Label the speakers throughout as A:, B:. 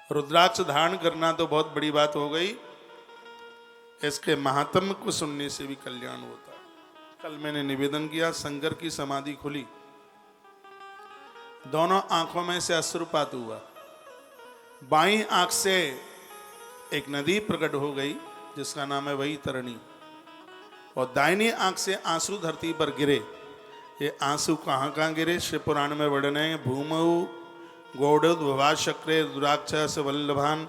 A: रुद्राक्ष धारण करना तो बहुत बड़ी बात हो गई, इसके महात्म्य को सुनने से भी कल्याण होता है। कल मैंने निवेदन किया, शंकर की समाधि खुली, दोनों आंखों में से अश्रुपात हुआ, बाईं आंख से एक नदी प्रकट हो गई जिसका नाम है वैतरणी, और दाहिनी आंख से आंसू धरती पर गिरे। ये आंसू कहाँ कहाँ गिरे, शिव पुराण में वर्णन है। भूमौ गौड़ोद्भवाशक्रे रुद्राक्ष वल्लभान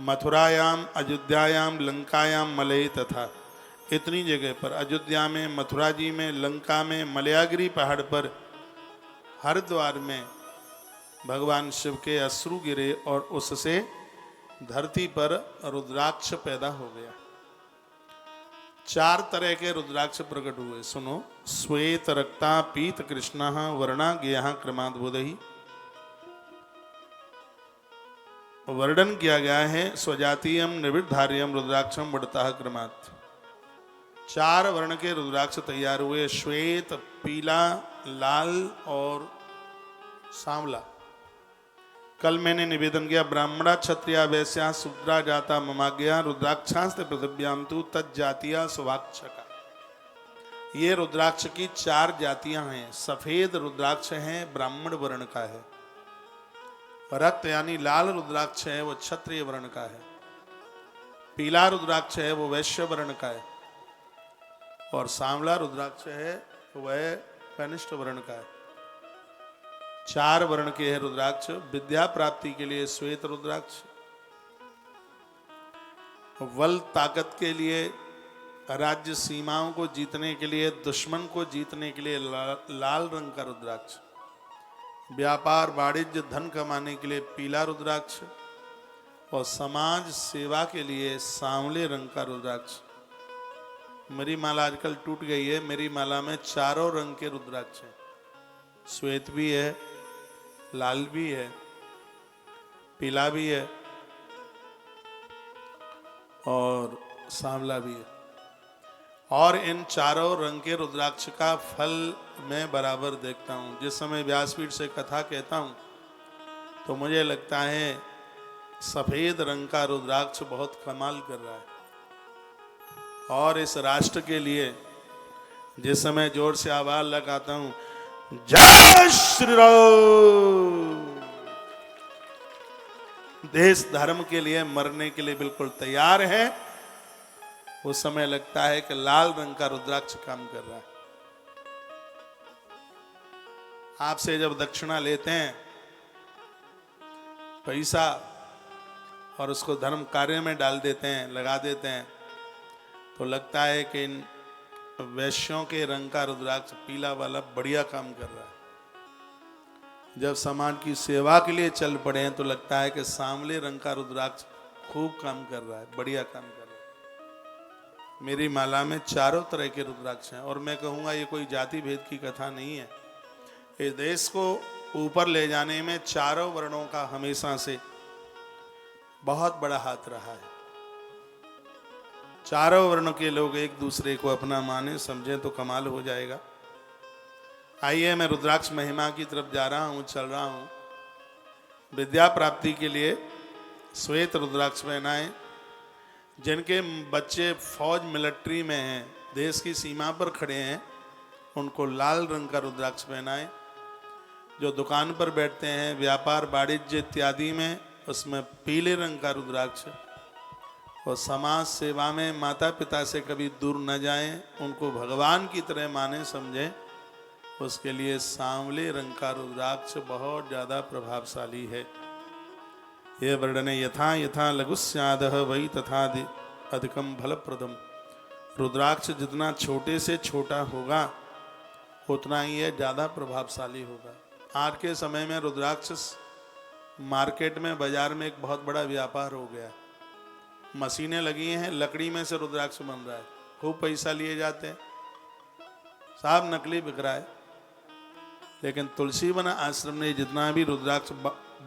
A: मथुरायाम अयोध्यायाम लंकायाम मलय तथा। इतनी जगह पर, अयोध्या में, मथुरा जी में, लंका में, मलयागिरी पहाड़ पर, हरिद्वार में भगवान शिव के अश्रु गिरे और उससे धरती पर रुद्राक्ष पैदा हो गया। 4 तरह के रुद्राक्ष प्रकट हुए, सुनो। श्वेत रक्ता पीत कृष्ण वर्णा ज्ञा क्रमाद बोधि। वर्णन किया गया है स्वजातीयम निवृद्धार्यम रुद्राक्षम बढ़ता क्रमात्। 4 वर्ण के रुद्राक्ष तैयार हुए, श्वेत, पीला, लाल और सांवला। कल मैंने निवेदन किया, ब्राह्मणा क्षत्रिया वैश्या शूद्रा जाता ममाज्ञा रुद्राक्षास्ते पृथिव्याम तु तज्जातिया सुवाक्षका। ये रुद्राक्ष की 4 जातियां हैं। सफेद रुद्राक्ष है, ब्राह्मण वर्ण का है। रक्त यानी लाल रुद्राक्ष है, वो क्षत्रिय वर्ण का है। पीला रुद्राक्ष है, वो वैश्य वर्ण का है। और सांवला रुद्राक्ष है, वह कनिष्ठ वर्ण का है। 4 वर्ण के है रुद्राक्ष। विद्या प्राप्ति के लिए श्वेत रुद्राक्ष, बल ताकत के लिए, राज्य सीमाओं को जीतने के लिए, दुश्मन को जीतने के लिए लाल रंग का रुद्राक्ष, व्यापार वाणिज्य धन कमाने के लिए पीला रुद्राक्ष, और समाज सेवा के लिए सांवले रंग का रुद्राक्ष। मेरी माला आजकल टूट गई है, मेरी माला में 4 रंग के रुद्राक्ष हैं। श्वेत भी है, लाल भी है, पीला भी है और सांवला भी है। और इन 4 रंग के रुद्राक्ष का फल मैं बराबर देखता हूँ। जिस समय व्यासपीठ से कथा कहता हूँ तो मुझे लगता है सफेद रंग का रुद्राक्ष बहुत कमाल कर रहा है। और इस राष्ट्र के लिए जिस समय जोर से आवाज लगाता हूँ, जय श्री राम, देश धर्म के लिए मरने के लिए बिल्कुल तैयार है, उस समय लगता है कि लाल रंग का रुद्राक्ष काम कर रहा है। आपसे जब दक्षिणा लेते हैं पैसा और उसको धर्म कार्य में डाल देते हैं, लगा देते हैं, तो लगता है कि इन वैश्यों के रंग का रुद्राक्ष पीला वाला बढ़िया काम कर रहा है। जब समाज की सेवा के लिए चल पड़े हैं तो लगता है कि सांवले रंग का रुद्राक्ष खूब काम कर रहा है, बढ़िया काम कर रहा है। मेरी माला में 4 तरह के रुद्राक्ष हैं। और मैं कहूँगा ये कोई जाति भेद की कथा नहीं है। इस देश को ऊपर ले जाने में 4 वर्णों का हमेशा से बहुत बड़ा हाथ रहा है। 4 वर्ण के लोग एक दूसरे को अपना माने समझें तो कमाल हो जाएगा। आइए, मैं रुद्राक्ष महिमा की तरफ जा रहा हूँ, चल रहा हूँ। विद्या प्राप्ति के लिए श्वेत रुद्राक्ष पहनाएं। जिनके बच्चे फौज मिलिट्री में हैं, देश की सीमा पर खड़े हैं, उनको लाल रंग का रुद्राक्ष पहनाएं। जो दुकान पर बैठते हैं, व्यापार वाणिज्य इत्यादि में, उसमें पीले रंग का रुद्राक्ष। और समाज सेवा में माता पिता से कभी दूर न जाएं, उनको भगवान की तरह माने समझें, उसके लिए सांवले रंग का रुद्राक्ष बहुत ज़्यादा प्रभावशाली है। ये वर्णन यथा यथा लघुस्यादः वही तथा अधिकम फलप्रदम। रुद्राक्ष जितना छोटे से छोटा होगा उतना ही यह ज़्यादा प्रभावशाली होगा। आज के समय में रुद्राक्ष मार्केट में, बाजार में एक बहुत बड़ा व्यापार हो गया। मशीनें लगी हैं, लकड़ी में से रुद्राक्ष बन रहा है, खूब पैसा लिए जाते हैं, साहब नकली बिक रहा है। लेकिन तुलसी वन आश्रम ने जितना भी रुद्राक्ष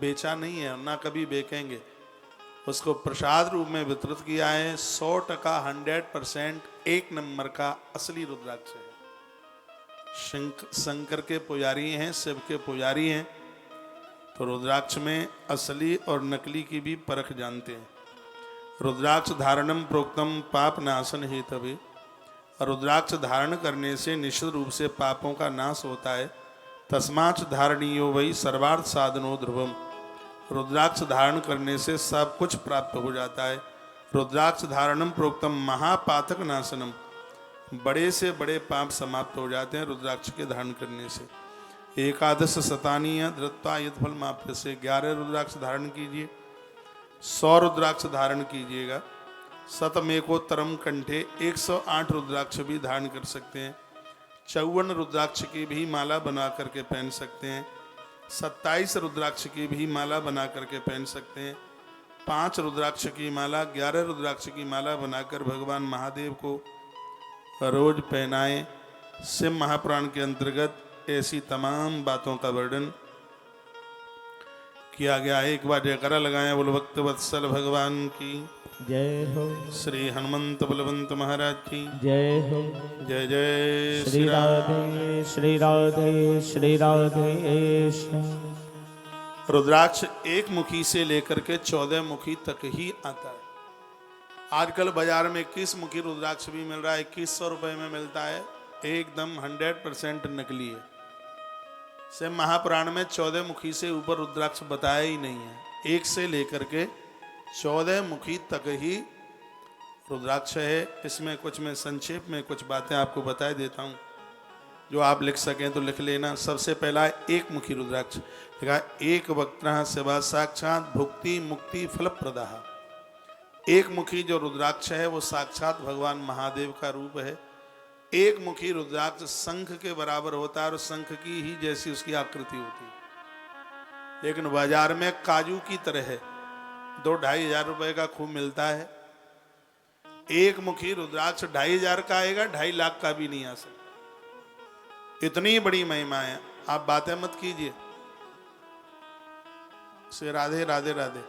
A: बेचा नहीं है और ना कभी बेचेंगे, उसको प्रसाद रूप में वितरित किया है। 100% 100% एक नंबर का असली रुद्राक्ष है। शंकर के पुजारी हैं, शिव के पुजारी हैं, तो रुद्राक्ष में असली और नकली की भी परख जानते हैं। रुद्राक्ष धारणम प्रोक्तम पाप नाशन हेतवे। रुद्राक्ष धारण करने से निश्चित रूप से पापों का नाश होता है। तस्माच धारणीयो वही सर्वार्थ साधनो ध्रुवम। रुद्राक्ष धारण करने से सब कुछ प्राप्त हो जाता है। रुद्राक्ष धारणम प्रोक्तम महापातक नाशनम। बड़े से बड़े पाप समाप्त हो जाते हैं रुद्राक्ष के धारण करने से। एकादश शतानीय धृत्वा यद फल माप्य से 11 रुद्राक्ष धारण कीजिए, 100 रुद्राक्ष धारण कीजिएगा। शतमेकोत्तरम कंठे 108 रुद्राक्ष भी धारण कर सकते हैं। 54 रुद्राक्ष की भी माला बना करके पहन सकते हैं। 27 रुद्राक्ष की भी माला बना करके पहन सकते हैं। 5 रुद्राक्ष की माला, 11 रुद्राक्ष की माला बनाकर भगवान महादेव को रोज पहनाएं। शिव महापुराण के अंतर्गत ऐसी तमाम बातों का वर्णन किया गया है। एक बार जयकारा लगाएं, बोल भक्त वत्सल भगवान की
B: जय हो।
A: श्री हनुमंत बलवंत महाराज की
B: जय हो।
A: जय जय
B: श्री राधे श्री राधे श्री राधे श्याम।
A: रुद्राक्ष एक मुखी से लेकर के 14 मुखी तक ही आता है। आजकल बाजार में 21 मुखी रुद्राक्ष भी मिल रहा है, 2100 रुपए में मिलता है। एकदम 100% नकली है। शिव महापुराण में 14 मुखी से ऊपर रुद्राक्ष बताया ही नहीं है। 1 से लेकर के 14 मुखी तक ही रुद्राक्ष है। इसमें कुछ मैं संक्षेप में कुछ बातें आपको बता देता हूँ, जो आप लिख सकें तो लिख लेना। सबसे पहला है एक मुखी रुद्राक्ष। देखा, एक वक्त्रः शिवा साक्षात भुक्ति मुक्ति फल प्रदाः। एक मुखी जो रुद्राक्ष है वो साक्षात भगवान महादेव का रूप है। एक मुखी रुद्राक्ष शंख के बराबर होता है और शंख की ही जैसी उसकी आकृति होती है, लेकिन बाजार में काजू की तरह है। 2-2.5 हजार रुपए का खूब मिलता है। एक मुखी रुद्राक्ष 2.5 हजार का आएगा, 2.5 लाख का भी नहीं आ सकता। इतनी बड़ी महिमा है। आप बातें मत कीजिए। से राधे राधे राधे।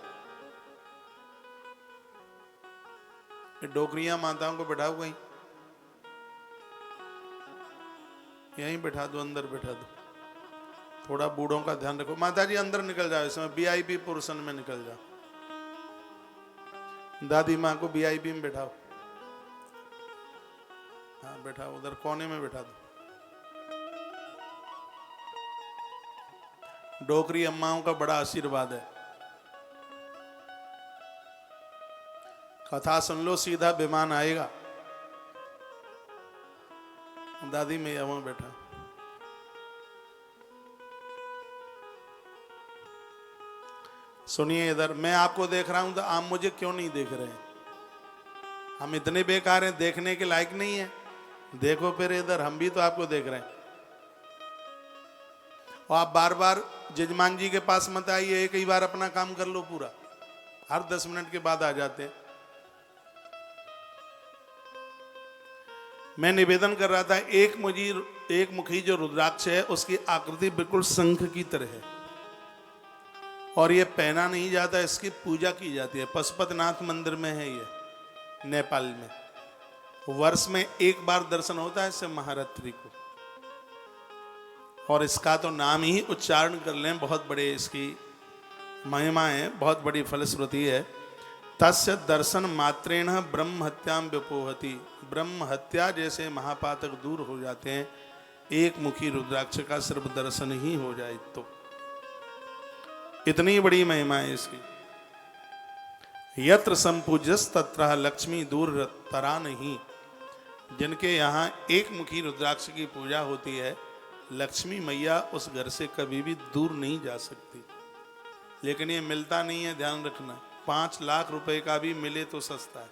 A: ये डोकरियां माताओं को बैठाओ, कहीं यहीं बैठा दो, अंदर बैठा दो। थोड़ा बूढ़ों का ध्यान रखो। माता जी अंदर निकल जाओ, इसमें VIP पोर्शन में निकल जाओ। दादी माँ को VIP में बैठाओ। हाँ बैठाओ, उधर कोने में बैठा दो। डोकरी अम्माओं का बड़ा आशीर्वाद है। कथा सुन लो, सीधा विमान आएगा। दादी मैं वहां बैठा। सुनिए, इधर मैं आपको देख रहा हूं तो आप मुझे क्यों नहीं देख रहे हैं? हम इतने बेकार हैं, देखने के लायक नहीं है? देखो फिर इधर, हम भी तो आपको देख रहे हैं। और आप बार बार जजमान जी के पास मत आइए, एक ही बार अपना काम कर लो पूरा। हर 10 मिनट के बाद आ जाते हैं। मैं निवेदन कर रहा था, एक मुखी जो रुद्राक्ष है उसकी आकृति बिल्कुल शंख की तरह है और ये पहना नहीं जाता, इसकी पूजा की जाती है। पशुपतिनाथ मंदिर में है ये, नेपाल में। वर्ष में एक बार दर्शन होता है इसे महारात्रि को, और इसका तो नाम ही उच्चारण कर लें, बहुत बड़े इसकी महिमा है, बहुत बड़ी फलश्रुति है। तस्य दर्शन मात्रेण ब्रह्म हत्याम व्यपोहति। ब्रह्म हत्या जैसे महापातक दूर हो जाते हैं एक मुखी रुद्राक्ष का सिर्फ दर्शन ही हो जाए तो। इतनी बड़ी महिमा है इसकी। यत्र संपूज्यस तत्र लक्ष्मी दूर तरा नहीं। जिनके यहाँ एक मुखी रुद्राक्ष की पूजा होती है, लक्ष्मी मैया उस घर से कभी भी दूर नहीं जा सकती। लेकिन ये मिलता नहीं है, ध्यान रखना। 5 लाख रुपए का भी मिले तो सस्ता है।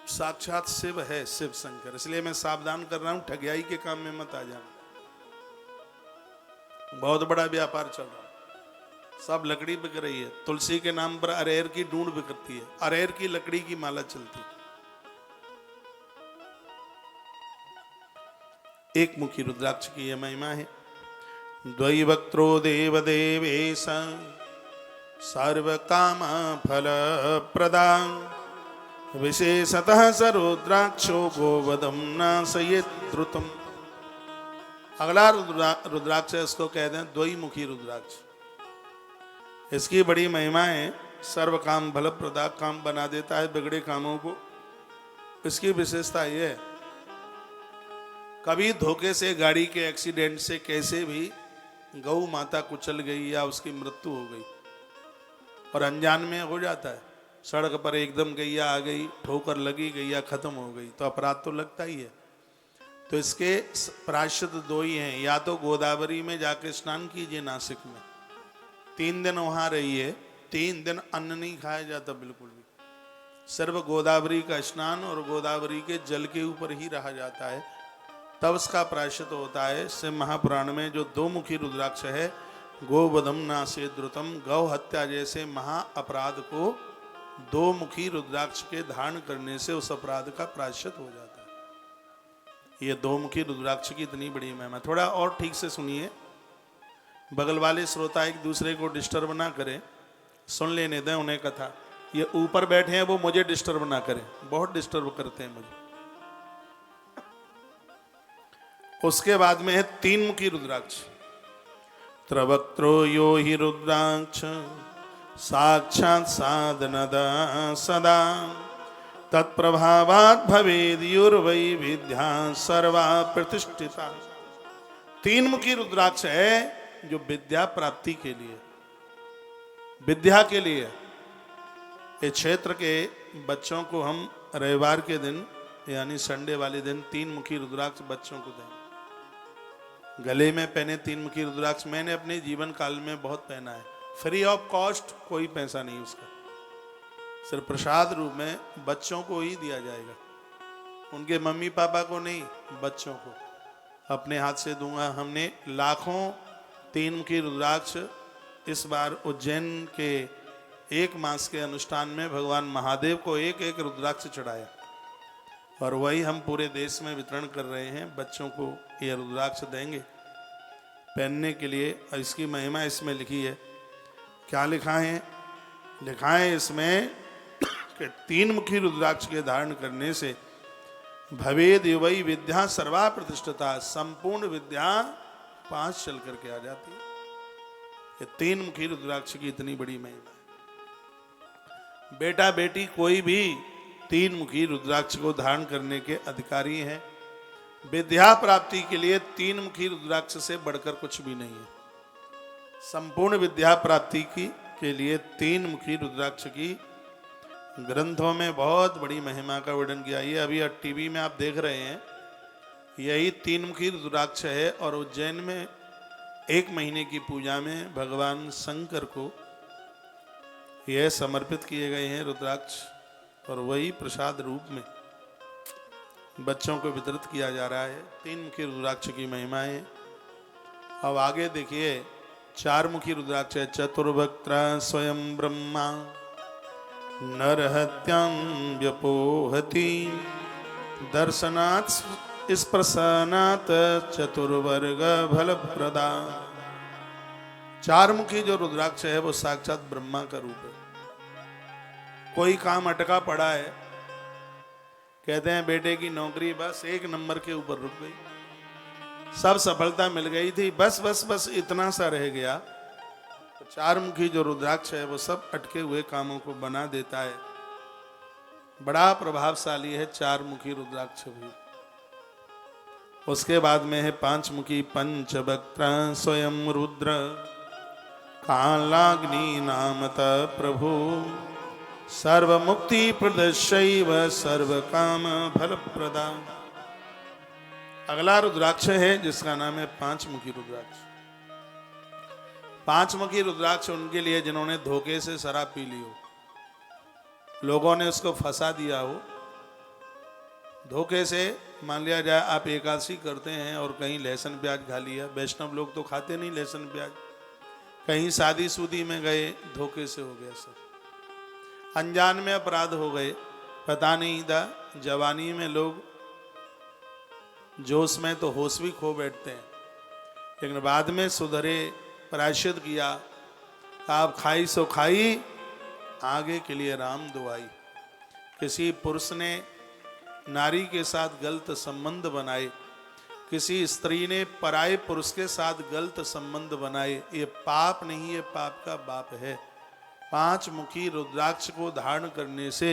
A: साक्षात शिव है, शिव शंकर। इसलिए मैं सावधान कर रहा हूं, ठगियाई के काम में मत आ जाना। बहुत बड़ा व्यापार चल रहा है, सब लकड़ी बिक रही है। तुलसी के नाम पर अरेर की ढूंढ बिकती है, अरेर की लकड़ी की माला चलती है। एक मुखी रुद्राक्ष की यह महिमा है। द्वैवक्त्रो देव देवेश सर्व काम फल प्रदा विशेषतः स रुद्राक्षो गोवधम नाशयेत् द्रुतम्। अगला रुद्राक्ष है, इसको कहते हैं द्वैमुखी रुद्राक्ष। इसकी बड़ी महिमा है। सर्व काम भल प्रदा, काम बना देता है बिगड़े कामों को। इसकी विशेषता यह है, कभी धोखे से, गाड़ी के एक्सीडेंट से कैसे भी गौ माता कुचल गई या उसकी मृत्यु हो गई, और अनजान में हो जाता है, सड़क पर एकदम गैया आ गई, ठोकर लगी, गैया खत्म हो गई, तो अपराध तो लगता ही है। तो इसके प्रायश्चित दो ही हैं, या तो गोदावरी में जाके स्नान कीजिए नासिक में, 3 दिन वहां रहिए, 3 दिन अन्न नहीं खाया जाता बिल्कुल भी, सिर्फ गोदावरी का स्नान और गोदावरी के जल के ऊपर ही रहा जाता है, तब उसका प्रायश्चित होता है। शिव महापुराण में जो 2 मुखी रुद्राक्ष है, गोवधम नासे द्रुतम, गौ हत्या जैसे महा अपराध को 2 मुखी रुद्राक्ष के धारण करने से उस अपराध का प्रायश्चित हो जाता है। ये 2 मुखी रुद्राक्ष की इतनी बड़ी महिमा। थोड़ा और ठीक से सुनिए, बगल वाले श्रोता एक दूसरे को डिस्टर्ब ना करें, सुन लेने दें उन्हें कथा। ये ऊपर बैठे हैं वो मुझे डिस्टर्ब ना करें, बहुत डिस्टर्ब करते हैं मुझे। उसके बाद में है 3 मुखी रुद्राक्ष। त्रवक्त्रो यो हि रुद्राक्ष साक्षात् साधनदा सदा, तत्प्रभावात् भवेद्युर्वै विद्या सर्वा प्रतिष्ठिता। 3 मुखी रुद्राक्ष है जो विद्या प्राप्ति के लिए, विद्या के लिए। इस क्षेत्र के बच्चों को हम रविवार के दिन यानी संडे वाले दिन 3 मुखी रुद्राक्ष बच्चों को देंगे। गले में पहने 3 मुखी रुद्राक्ष मैंने अपने जीवन काल में बहुत पहना है, फ्री ऑफ कॉस्ट, कोई पैसा नहीं उसका, सिर्फ प्रसाद रूप में बच्चों को ही दिया जाएगा, उनके मम्मी पापा को नहीं, बच्चों को अपने हाथ से दूंगा। हमने लाखों 3 मुखी रुद्राक्ष इस बार उज्जैन के 1 मास के अनुष्ठान में भगवान महादेव को एक रुद्राक्ष चढ़ाया, और वही हम पूरे देश में वितरण कर रहे हैं। बच्चों को ये रुद्राक्ष देंगे पहनने के लिए। और इसकी महिमा इसमें लिखी है। क्या लिखा है? लिखा है इसमें कि 3 मुखी रुद्राक्ष के धारण करने से भवेद युवई विद्या सर्वा प्रतिष्ठिता, संपूर्ण विद्या पास चल करके आ जाती है। ये 3 मुखी रुद्राक्ष की इतनी बड़ी महिमा है। बेटा बेटी कोई भी 3 मुखी रुद्राक्ष को धारण करने के अधिकारी हैं। विद्या प्राप्ति के लिए 3 मुखी रुद्राक्ष से बढ़कर कुछ भी नहीं है। संपूर्ण विद्या प्राप्ति के लिए 3 मुखी रुद्राक्ष की ग्रंथों में बहुत बड़ी महिमा का वर्णन किया। ये अभी टीवी में आप देख रहे हैं, यही 3 मुखी रुद्राक्ष है। और उज्जैन में 1 महीने की पूजा में भगवान शंकर को यह समर्पित किए गए हैं रुद्राक्ष, और वही प्रसाद रूप में बच्चों को वितरित किया जा रहा है। 3 मुखी रुद्राक्ष की महिमा है। अब आगे देखिए 4 मुखी रुद्राक्ष है। चतुर्वक्त्र स्वयं ब्रह्मा नरहत्यां व्यपोहति, दर्शनात् स्पर्शनात् चतुर्वर्ग फल प्रदा। 4 मुखी जो रुद्राक्ष है वो साक्षात ब्रह्मा का रूप है। कोई काम अटका पड़ा है, कहते हैं बेटे की नौकरी बस 1 नंबर के ऊपर रुक गई, सब सफलता मिल गई थी, बस बस बस इतना सा रह गया। तो 4 मुखी जो रुद्राक्ष है वो सब अटके हुए कामों को बना देता है। बड़ा प्रभावशाली है 4 मुखी रुद्राक्ष भी। उसके बाद में है 5 मुखी पंचवक्त्र स्वयं रुद्र कालाग्नि नामत प्रभु, सर्व मुक्ति प्रदशैव सर्व काम फल प्रदा। अगला रुद्राक्ष है जिसका नाम है 5 मुखी रुद्राक्ष। 5 मुखी रुद्राक्ष उनके लिए जिन्होंने धोखे से शराब पी ली हो, लोगों ने उसको फंसा दिया हो धोखे से। मान लिया जाए आप एकादशी करते हैं और कहीं लहसुन प्याज खा लिया, वैष्णव लोग तो खाते नहीं लहसुन प्याज, कहीं शादी शुदी में गए, धोखे से हो गया सब, अनजान में अपराध हो गए, पता नहीं था। जवानी में लोग जोश में तो होश भी खो बैठते हैं, लेकिन बाद में सुधरे, प्रायश्चित किया, आप खाई सो खाई, आगे के लिए राम दुआई। किसी पुरुष ने नारी के साथ गलत संबंध बनाए, किसी स्त्री ने पराये पुरुष के साथ गलत संबंध बनाए, ये पाप नहीं, ये पाप का बाप है। 5 मुखी रुद्राक्ष को धारण करने से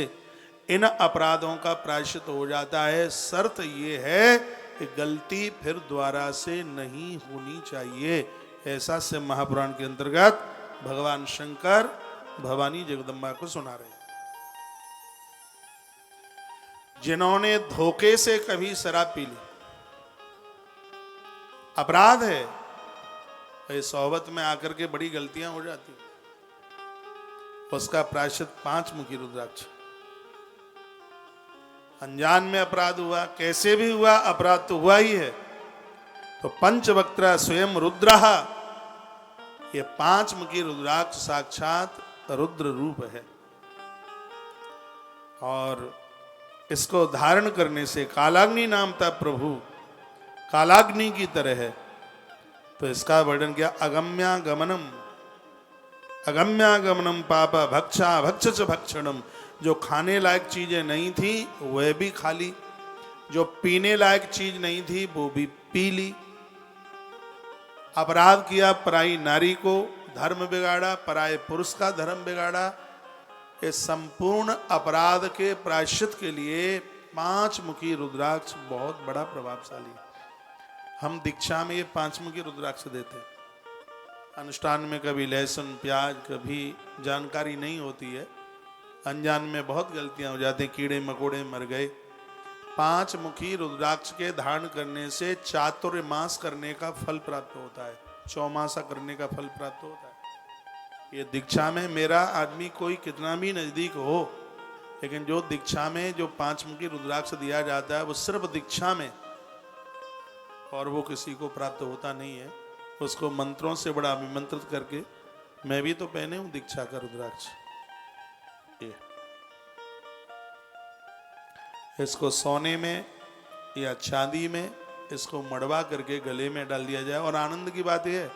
A: इन अपराधों का प्रायश्चित हो जाता है। शर्त ये है कि गलती फिर दोबारा से नहीं होनी चाहिए। ऐसा से महापुराण के अंतर्गत भगवान शंकर भवानी जगदम्बा को सुना रहे हैं। जिन्होंने धोखे से कभी शराब पी ली, अपराध है, ये सोहबत में आकर के बड़ी गलतियां हो जाती, उसका प्रायश्चित 5 मुखी रुद्राक्ष। अनजान में अपराध हुआ, कैसे भी हुआ, अपराध तो हुआ ही है, तो पंचवक्त्र स्वयं रुद्र, ये 5 मुखी रुद्राक्ष साक्षात रुद्र रूप है। और इसको धारण करने से कालाग्नि नाम था प्रभु, कालाग्नि की तरह है। तो इसका वर्णन किया, अगम्यागमनम, अगम्यागमनम पाप भक्षा भक्ष भक्षणम। जो खाने लायक चीजें नहीं थी वह भी खा ली, जो पीने लायक चीज नहीं थी वो भी पी ली। अपराध किया, पराई नारी को धर्म बिगाड़ा, पराये पुरुष का धर्म बिगाड़ा। इस संपूर्ण अपराध के प्रायश्चित के लिए 5 मुखी रुद्राक्ष बहुत बड़ा प्रभावशाली है। हम दीक्षा में ये 5 मुखी रुद्राक्ष देते हैं। अनुष्ठान में कभी लहसुन प्याज, कभी जानकारी नहीं होती है, अनजान में बहुत गलतियां हो जाती, कीड़े मकोड़े मर गए। 5 मुखी रुद्राक्ष के धारण करने से चातुर्मास करने का फल प्राप्त होता है, चौमासा करने का फल प्राप्त होता है। ये दीक्षा में मेरा आदमी कोई कितना भी नजदीक हो, लेकिन जो दीक्षा में जो 5 मुखी रुद्राक्ष दिया जाता है वो सिर्फ दीक्षा में, और वो किसी को प्राप्त होता नहीं है। उसको मंत्रों से बड़ा अभिमंत्रित करके, मैं भी तो पहने हूं दीक्षा का रुद्राक्ष। ये इसको सोने में या चांदी में इसको मड़वा करके गले में डाल दिया जाए। और आनंद की बात यह है,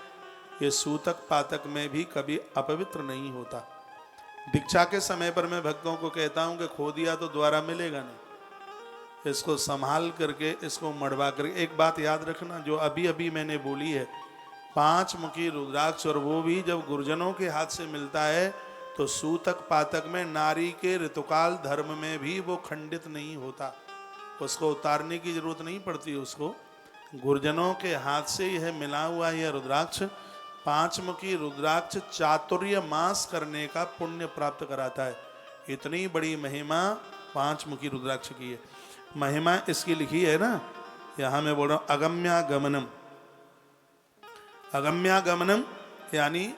A: ये सूतक पातक में भी कभी अपवित्र नहीं होता। दीक्षा के समय पर मैं भक्तों को कहता हूं कि खो दिया तो दोबारा मिलेगा नहीं, इसको संभाल करके, इसको मड़वा करके। एक बात याद रखना जो अभी अभी मैंने बोली है, 5 मुखी रुद्राक्ष, और वो भी जब गुरुजनों के हाथ से मिलता है तो सूतक पातक में नारी के ऋतुकाल धर्म में भी वो खंडित नहीं होता, उसको उतारने की जरूरत नहीं पड़ती। उसको गुरुजनों के हाथ से यह मिला हुआ यह रुद्राक्ष, 5 मुखी रुद्राक्ष चातुर्य मास करने का पुण्य प्राप्त कराता है। इतनी बड़ी महिमा 5 मुखी रुद्राक्ष की है। महिमा इसकी लिखी है ना, यहां मैं बोल रहा हूं, अगम्यागमनम। अगम्यागमनम यानी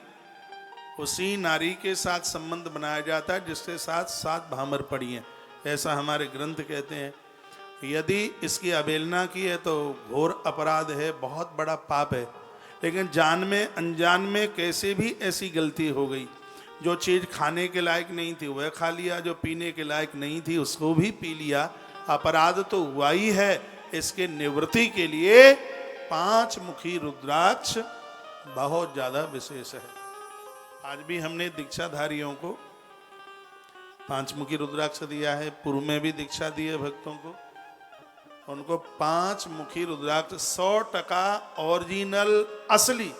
A: उसी नारी के साथ संबंध बनाया जाता है जिसके साथ 7 भामर पड़ी हैं, ऐसा हमारे ग्रंथ कहते हैं। यदि इसकी अवहेलना की है तो घोर अपराध है, बहुत बड़ा पाप है। लेकिन जान में अनजान में कैसे भी ऐसी गलती हो गई, जो चीज़ खाने के लायक नहीं थी वह खा लिया, जो पीने के लायक नहीं थी उसको भी पी लिया, अपराध तो हुआ ही है। इसके निवृत्ति के लिए 5 मुखी रुद्राक्ष बहुत ज़्यादा विशेष है। आज भी हमने दीक्षाधारियों को 5 मुखी रुद्राक्ष दिया है, पूर्व में भी दीक्षा दी है भक्तों को, उनको 5 मुखी रुद्राक्ष 100% ओरिजिनल असली,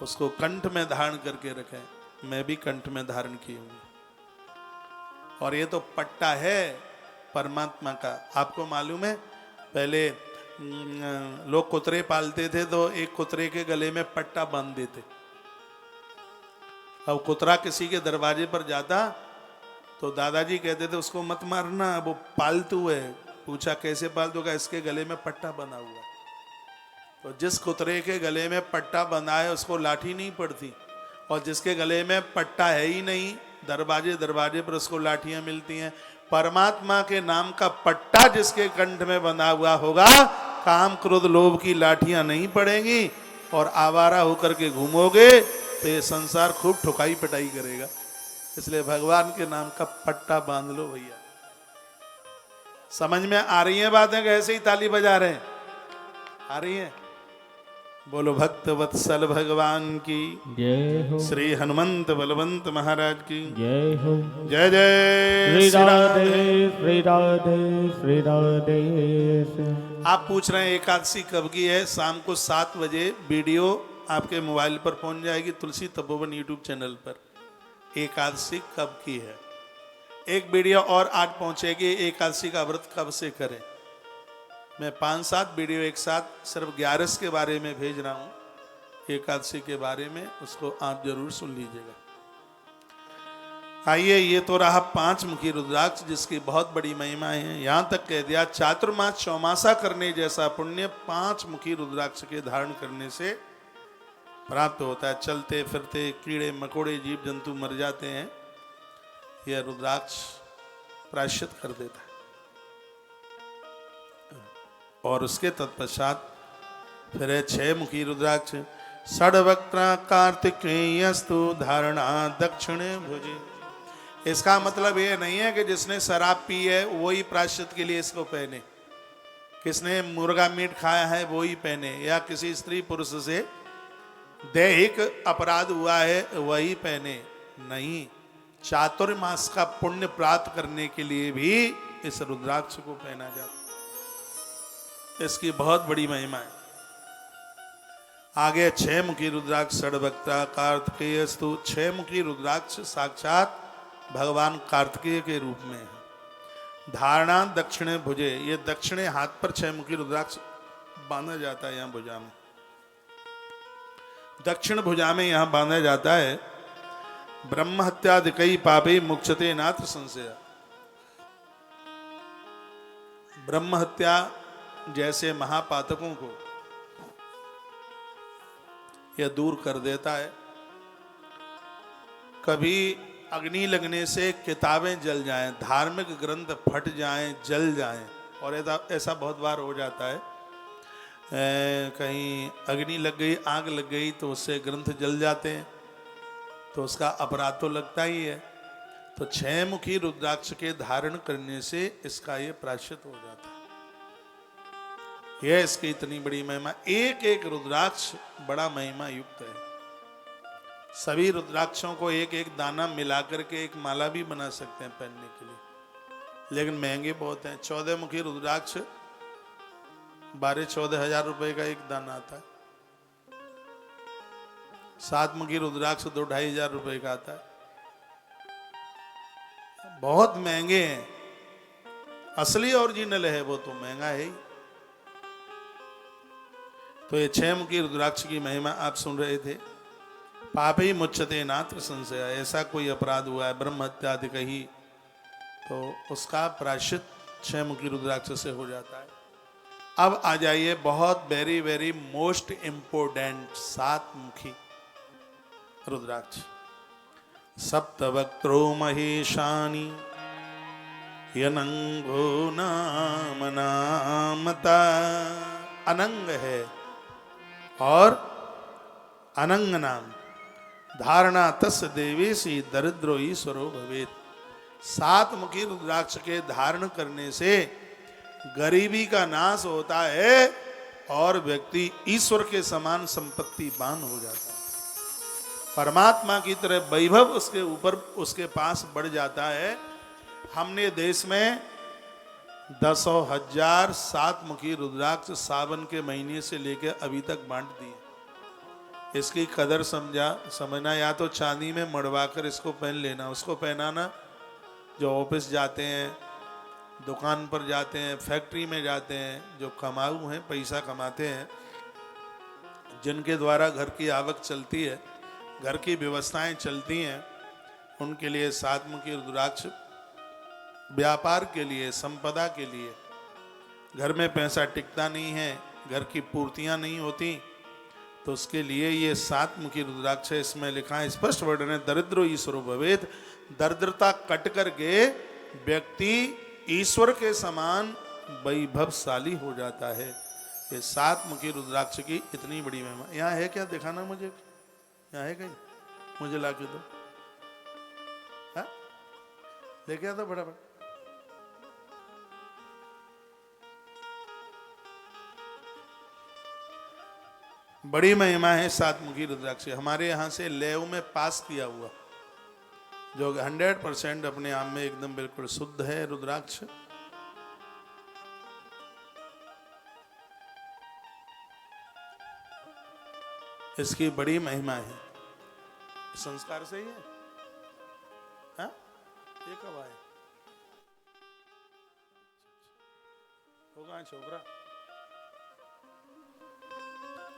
A: उसको कंठ में धारण करके रखें। मैं भी कंठ में धारण की हूँ, और ये तो पट्टा है परमात्मा का। आपको मालूम है, पहले लोग कुतरे पालते थे तो एक कुतरे के गले में पट्टा बांध देते। अब कुतरा किसी के दरवाजे पर जाता तो दादाजी कहते थे उसको मत मारना, वो पालतू है। पूछा कैसे पालतू का? इसके गले में पट्टा बंधा हुआ। तो जिस कुतरे के गले में पट्टा बंधा है उसको लाठी नहीं पड़ती, और जिसके गले में पट्टा है ही नहीं, दरवाजे दरवाजे पर उसको लाठियां मिलती हैं। परमात्मा के नाम का पट्टा जिसके कंठ में बंधा हुआ होगा, काम क्रोध लोभ की लाठियां नहीं पड़ेंगी, और आवारा होकर के घूमोगे तो ये संसार खूब ठुकाई पिटाई करेगा। इसलिए भगवान के नाम का पट्टा बांध लो भैया। समझ में आ रही है बातें? ऐसे ही ताली बजा रहे हैं, आ रही है? बोलो भक्त वत्सल भगवान की,
B: जय हो
A: श्री हनुमंत बलवंत महाराज की
B: जय हो।
A: जय जय
B: श्री
A: श्री
B: राधे
A: राधे।
B: श्री राधे श्री राधे।
A: आप पूछ रहे हैं एकादशी कब की है? शाम को 7 बजे वीडियो आपके मोबाइल पर पहुंच जाएगी तुलसी तपोवन यूट्यूब चैनल पर। एकादशी कब की है? एक वीडियो और आज पहुंचेगी, एकादशी का व्रत कब से करें। मैं 5-7 वीडियो एक साथ सिर्फ 11 के बारे में भेज रहा हूं, एकादशी के बारे में, उसको आप जरूर सुन लीजिएगा। आइए, ये तो रहा 5 मुखी रुद्राक्ष जिसकी बहुत बड़ी महिमा है। यहां तक कह दिया चातुर्मास चौमासा करने जैसा पुण्य 5 मुखी रुद्राक्ष के धारण करने से प्राप्त होता है। चलते फिरते कीड़े मकोड़े जीव जंतु मर जाते हैं, यह रुद्राक्ष प्रायश्चित कर देता है। और उसके तत्पश्चात फिर है 6 मुखी रुद्राक्ष। षड्वक्त्रा कार्तिकेयस्तु धारणा दक्षिणे भुजे। इसका मतलब ये नहीं है कि जिसने शराब पी है वही प्रायश्चित के लिए इसको पहने, किसने मुर्गा मीट खाया है वही पहने, या किसी स्त्री पुरुष से दैहिक अपराध हुआ है वही पहने। नहीं, चातुर्मास का पुण्य प्राप्त करने के लिए भी इस रुद्राक्ष को पहना जाता। इसकी बहुत बड़ी महिमा है। आगे 6 मुखी रुद्राक्ष षड्वक्त्रा कार्तिकेयस्तु। 6 मुखी रुद्राक्ष साक्षात भगवान कार्तिकेय के रूप में है। धारणा दक्षिणे भुजे, ये दक्षिणे हाथ पर 6 मुखी रुद्राक्ष बांधा जाता है। यहां भुजा में, दक्षिण भुजा में यहां बांधा जाता है। ब्रह्म हत्यादिकई पापे मुक्षते नात्र संशय। ब्रह्म हत्या जैसे महापातकों को यह दूर कर देता है। कभी अग्नि लगने से किताबें जल जाएं, धार्मिक ग्रंथ फट जाएं, जल जाएं, और ऐसा बहुत बार हो जाता है। कहीं अग्नि लग गई, आग लग गई तो उससे ग्रंथ जल जाते हैं, तो उसका अपराध तो लगता ही है। तो 6 मुखी रुद्राक्ष के धारण करने से इसका ये प्रायश्चित हो जाता है। यह इसकी इतनी बड़ी महिमा। एक एक रुद्राक्ष बड़ा महिमा युक्त है। सभी रुद्राक्षों को एक एक दाना मिलाकर के एक माला भी बना सकते हैं पहनने के लिए, लेकिन महंगे बहुत हैं। 14 मुखी रुद्राक्ष 12-14 हजार रुपए का एक दाना आता है। 7 मुखी रुद्राक्ष 2-2.5 हजार रुपए का आता है। बहुत महंगे हैं। असली ओरिजिनल है वो तो महंगा है ही। तो ये 6 मुखी रुद्राक्ष की महिमा आप सुन रहे थे। पापी मुच्यते नात्र संशय। ऐसा कोई अपराध हुआ है ब्रह्म हत्या आदि कही, तो उसका प्रायश्चित 6 मुखी रुद्राक्ष से हो जाता है। अब आ जाइए बहुत वेरी वेरी मोस्ट इंपोर्टेंट 7 मुखी रुद्राक्ष। सप्तवक्त्रो महेशानी यनंगो नाम नामता। अनंग है और अनंग नाम। धारणा तस् देवेशी दरिद्रो ईश्वरो भवेत। 7 मुखी रुद्राक्ष के धारण करने से गरीबी का नाश होता है और व्यक्ति ईश्वर के समान संपत्तिवान हो जाता है। परमात्मा की तरह वैभव उसके ऊपर उसके पास बढ़ जाता है। हमने देश में 10,000 7 मुखी रुद्राक्ष सावन के महीने से लेकर अभी तक बांट दिए। इसकी कदर समझना, या तो चांदी में मड़वा कर इसको पहन लेना, उसको पहनाना। जो ऑफिस जाते हैं, दुकान पर जाते हैं, फैक्ट्री में जाते हैं, जो कमाऊ हैं, पैसा कमाते हैं, जिनके द्वारा घर की आवक चलती है, घर की व्यवस्थाएं चलती हैं, उनके लिए 7 मुखी रुद्राक्ष व्यापार के लिए, संपदा के लिए। घर में पैसा टिकता नहीं है, घर की पूर्तियां नहीं होती, तो उसके लिए ये 7 मुखी रुद्राक्ष है। इसमें लिखा है स्पष्ट वर्णन है, दरिद्रो ईश्वरो भवेत। दरिद्रता कट करके व्यक्ति ईश्वर के समान वैभवशाली हो जाता है। ये 7 मुखी रुद्राक्ष की इतनी बड़ी महिमा। यहाँ है क्या? दिखाना मुझे, यहाँ है कहीं? मुझे ला के दो। लेके आता फटाफट। बड़ी महिमा है सातमुखी रुद्राक्ष। हमारे यहाँ से लेव में पास किया हुआ, जो 100% अपने आप में एकदम बिल्कुल शुद्ध है रुद्राक्ष। इसकी बड़ी महिमा है। संस्कार से ही है। हाँ? ये कब आए? होगा छोकरा।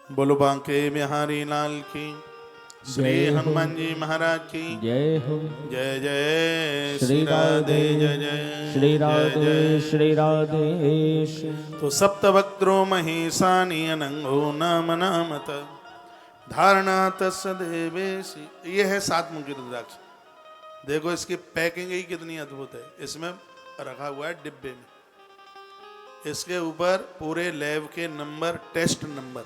A: बोलो बांके बिहारी लाल की, श्री हनुमान जी महाराज की
B: जय हो।
A: जय जय
B: श्री राधे
A: जय जय
B: श्री राधे श्री राधे।
A: तो सप्तवक्त्रो महिषानि अनंगो नाम नामत धारणा तस् देवेशी। ये है सातमुखी रुद्राक्ष। देखो इसकी पैकिंग ही कितनी अद्भुत है। इसमें रखा हुआ है डिब्बे में। इसके ऊपर पूरे लैब के नंबर, टेस्ट नंबर,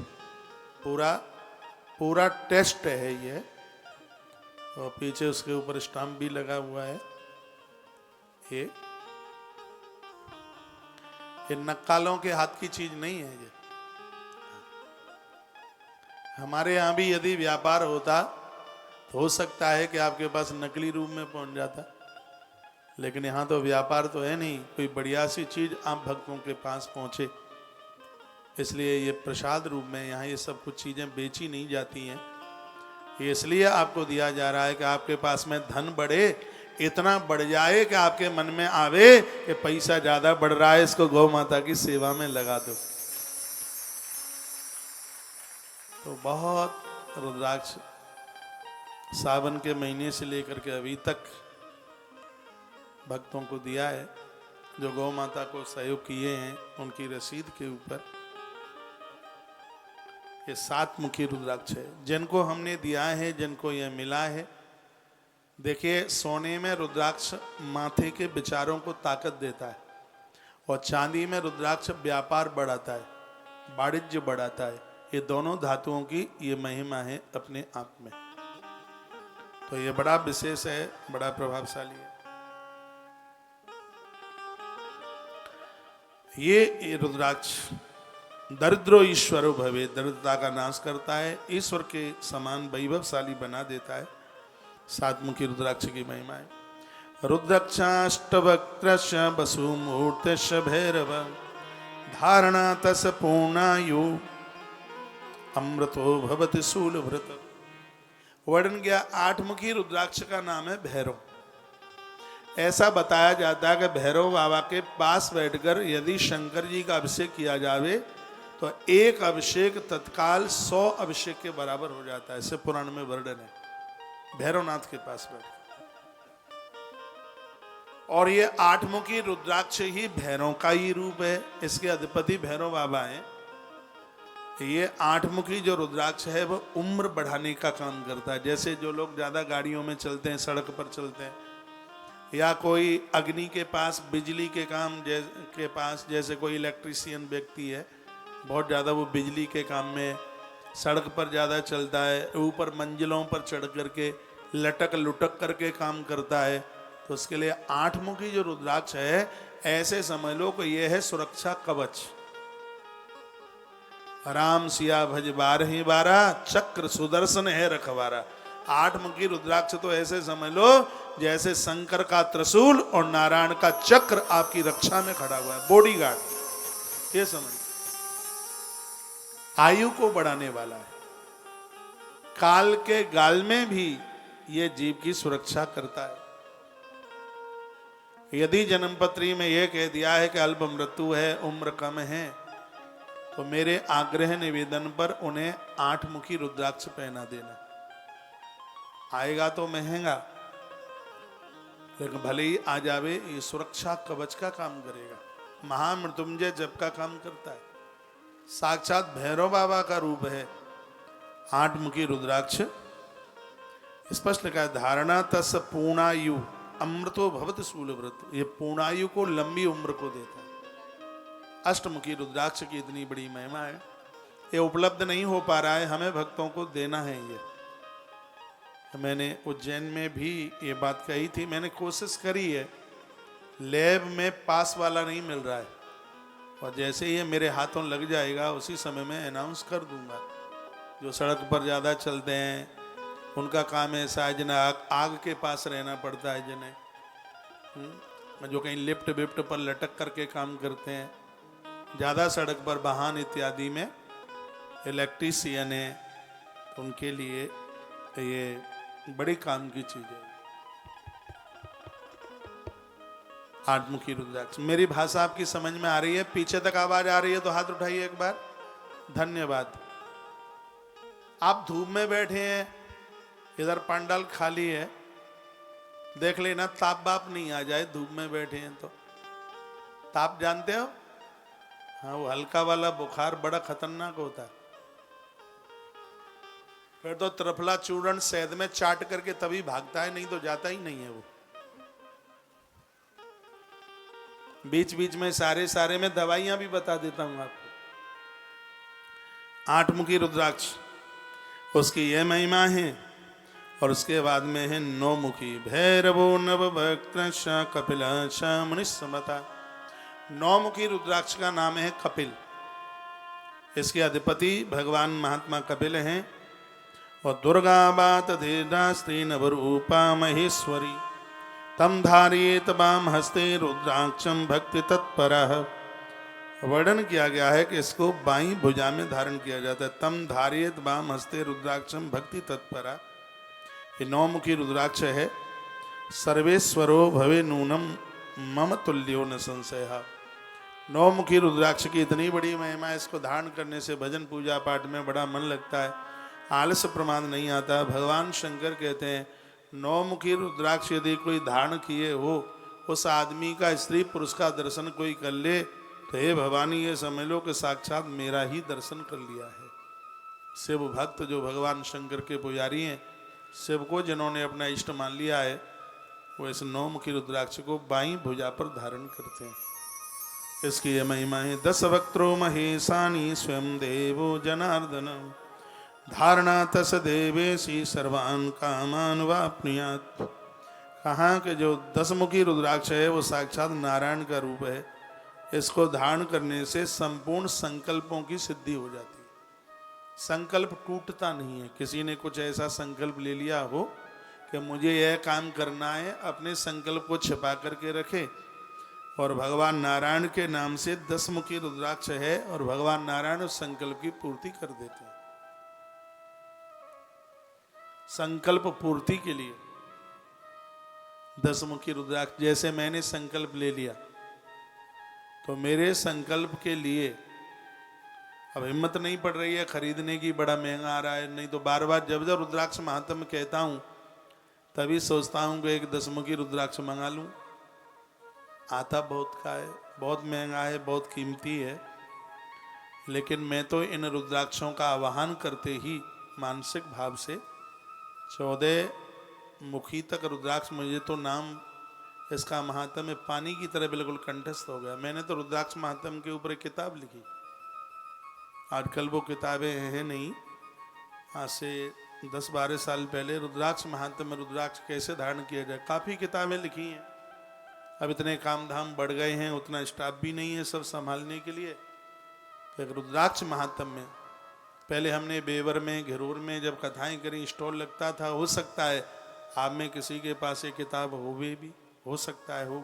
A: पूरा टेस्ट है ये। और पीछे उसके ऊपर स्टाम्प भी लगा हुआ है। ये नक्कालों के हाथ की चीज नहीं है ये। हमारे यहाँ भी यदि व्यापार होता तो हो सकता है कि आपके पास नकली रूप में पहुंच जाता, लेकिन यहाँ तो व्यापार तो है नहीं। कोई बढ़िया सी चीज आप भक्तों के पास पहुंचे, इसलिए ये प्रसाद रूप में यहाँ ये सब कुछ चीजें बेची नहीं जाती हैं। ये इसलिए आपको दिया जा रहा है कि आपके पास में धन बढ़े, इतना बढ़ जाए कि आपके मन में आवे कि पैसा ज्यादा बढ़ रहा है, इसको गौ माता की सेवा में लगा दो। तो बहुत रुद्राक्ष सावन के महीने से लेकर के अभी तक भक्तों को दिया है। जो गौ माता को सहयोग किए हैं उनकी रसीद के ऊपर ये सातमुखी रुद्राक्ष है। जिनको हमने दिया है, जिनको यह मिला है, देखिए सोने में रुद्राक्ष माथे के विचारों को ताकत देता है, और चांदी में रुद्राक्ष व्यापार बढ़ाता है, वाणिज्य बढ़ाता है। ये दोनों धातुओं की ये महिमा है अपने आप में। तो ये बड़ा विशेष है, बड़ा प्रभावशाली है। ये रुद्राक्ष दरिद्रो ईश्वरो भवे, दरिद्रता का नाश करता है, ईश्वर के समान वैभवशाली बना देता है। सातमुखी रुद्राक्ष की महिमा है। रुद्राक्षाष्टवक्त्रश वसुमूर्तिश भैरव धारणा तस पूर्णायु अमृतो भवति शूलभृत। वर्णन किया 8मुखी रुद्राक्ष का नाम है भैरव। ऐसा बताया जाता है कि भैरव बाबा के पास बैठकर यदि शंकर जी का अभिषेक किया जावे तो एक अभिषेक तत्काल 100 अभिषेक के बराबर हो जाता है। ऐसे पुराण में वर्णन है भैरवनाथ के पास बैठ। और ये 8मुखी रुद्राक्ष ही भैरव का ही रूप है। इसके अधिपति भैरव बाबा हैं। ये 8मुखी जो रुद्राक्ष है वो उम्र बढ़ाने का काम करता है। जैसे जो लोग ज्यादा गाड़ियों में चलते हैं, सड़क पर चलते हैं, या कोई अग्नि के पास, बिजली के काम के पास, जैसे कोई इलेक्ट्रीशियन व्यक्ति है, बहुत ज़्यादा वो बिजली के काम में सड़क पर ज़्यादा चलता है, ऊपर मंजिलों पर चढ़ करके लटक लुटक करके काम करता है, तो उसके लिए 8मुखी जो रुद्राक्ष है, ऐसे समझ लो कि ये है सुरक्षा कवच। राम सिया भज 12 चक्र सुदर्शन है रखवारा। 8मुखी रुद्राक्ष तो ऐसे समझ लो जैसे शंकर का त्रिशूल और नारायण का चक्र आपकी रक्षा में खड़ा हुआ है, बॉडीगार्ड। ये समझ, आयु को बढ़ाने वाला है। काल के गाल में भी ये जीव की सुरक्षा करता है। यदि जन्मपत्री में यह कह दिया है कि अल्प मृत्यु है, उम्र कम है, तो मेरे आग्रह निवेदन पर उन्हें 8मुखी रुद्राक्ष पहना देना। आएगा तो महंगा, लेकिन भले ही आ जावे, ये सुरक्षा कवच का काम करेगा। महामृत्युंजय जप का काम करता है। साक्षात भैरव बाबा का रूप है 8मुखी रुद्राक्ष। स्पष्ट लिखा है धारणा तस पूर्णायु अमृतो भवति शूलव्रत। ये पूर्णायु को, लंबी उम्र को देता है। अष्टमुखी रुद्राक्ष की इतनी बड़ी महिमा है। ये उपलब्ध नहीं हो पा रहा है, हमें भक्तों को देना है। ये मैंने उज्जैन में भी ये बात कही थी, मैंने कोशिश करी है, लैब में पास वाला नहीं मिल रहा है, और जैसे ये मेरे हाथों लग जाएगा उसी समय मैं अनाउंस कर दूंगा। जो सड़क पर ज़्यादा चलते हैं उनका काम ऐसा है जिन्हें आग के पास रहना पड़ता है, जिन्हें जो कहीं लिफ्ट विफ्ट पर लटक करके काम करते हैं, ज़्यादा सड़क पर वाहन इत्यादि में इलेक्ट्रीशियन है, तो उनके लिए ये बड़ी काम की चीज़ है। आठमुखी रुद्राक्ष। मेरी भाषा आपकी समझ में आ रही है? पीछे तक आवाज आ रही है तो हाथ उठाइए एक बार। धन्यवाद। आप धूप में बैठे हैं, इधर पंडाल खाली है, देख लेना ताप बाप नहीं आ जाए। धूप में बैठे हैं तो ताप जानते हो? हाँ, वो हल्का वाला बुखार बड़ा खतरनाक होता है। फिर तो त्रिफला चूर्ण शहद में चाट करके तभी भागता है, नहीं तो जाता ही नहीं है वो। बीच बीच में सारे में दवाइयां भी बता देता हूं आपको। आठमुखी रुद्राक्ष, उसकी यह महिमा है। और उसके बाद में है नौमुखी। भैरवो नवभक्त कपिल मुनिस्मता। नौमुखी रुद्राक्ष का नाम है कपिल। इसके अधिपति भगवान महात्मा कपिल हैं। और दुर्गा बात धीरा स्त्री नवरूपा महेश्वरी तम धारियेत वाम हस्ते रुद्राक्षम भक्ति तत्परः। वर्णन किया गया है कि इसको बाईं भुजा में धारण किया जाता है। तम धारियेत वाम हस्ते रुद्राक्षम भक्ति तत्परः। ये नौमुखी रुद्राक्ष है। सर्वेश्वरो भवे नूनम मम तुल्यो न संशय। नौमुखी रुद्राक्ष की इतनी बड़ी महिमा है, इसको धारण करने से भजन पूजा पाठ में बड़ा मन लगता है, आलस्य प्रमाद नहीं आता। भगवान शंकर कहते हैं नौमुखी रुद्राक्ष यदि कोई धारण किए हो, उस आदमी का स्त्री पुरुष का दर्शन कोई कर ले तो हे भवानी ये समझ लो कि साक्षात मेरा ही दर्शन कर लिया है। शिव भक्त जो भगवान शंकर के पुजारी हैं, शिव को जिन्होंने अपना इष्ट मान लिया है, वो इस नौमुखी रुद्राक्ष को बाईं भुजा पर धारण करते हैं। इसकी यह महिमा है। 10 वक्त्रो महेशानी स्वयं देवो जनार्दन धारणा तस देवेशी सर्वान कामान वाप्नुयात्। कहाँ के जो 10 मुखी रुद्राक्ष है वो साक्षात नारायण का रूप है। इसको धारण करने से संपूर्ण संकल्पों की सिद्धि हो जाती है। संकल्प टूटता नहीं है। किसी ने कुछ ऐसा संकल्प ले लिया हो कि मुझे यह काम करना है, अपने संकल्प को छिपा करके रखे, और भगवान नारायण के नाम से 10 मुखी रुद्राक्ष है और भगवान नारायण उस संकल्प की पूर्ति कर देते हैं। संकल्प पूर्ति के लिए 10 मुखी रुद्राक्ष। जैसे मैंने संकल्प ले लिया तो मेरे संकल्प के लिए अब हिम्मत नहीं पड़ रही है खरीदने की, बड़ा महंगा आ रहा है, नहीं तो बार बार जब जब रुद्राक्ष महात्म्य कहता हूं तभी सोचता हूं कि एक 10 मुखी रुद्राक्ष मंगा लूं। आता बहुत का है, बहुत महंगा है, बहुत कीमती है, लेकिन मैं तो इन रुद्राक्षों का आवाहन करते ही मानसिक भाव से 14 मुखी तक रुद्राक्ष, मुझे तो नाम इसका महात्म्य पानी की तरह बिल्कुल कंठस्थ हो गया। मैंने तो रुद्राक्ष महात्म्य के ऊपर एक किताब लिखी। आजकल वो किताबें हैं नहीं, आज से 10-12 साल पहले रुद्राक्ष महात्म्य, रुद्राक्ष कैसे धारण किया जाए, काफ़ी किताबें लिखी हैं। अब इतने काम धाम बढ़ गए हैं, उतना स्टाफ भी नहीं है सब संभालने के लिए। एक रुद्राक्ष महात्म्य पहले हमने बेवर में, घिरोर में जब कथाएं करी, स्टॉल लगता था। हो सकता है आप में किसी के पास ये किताब हो सकता है हो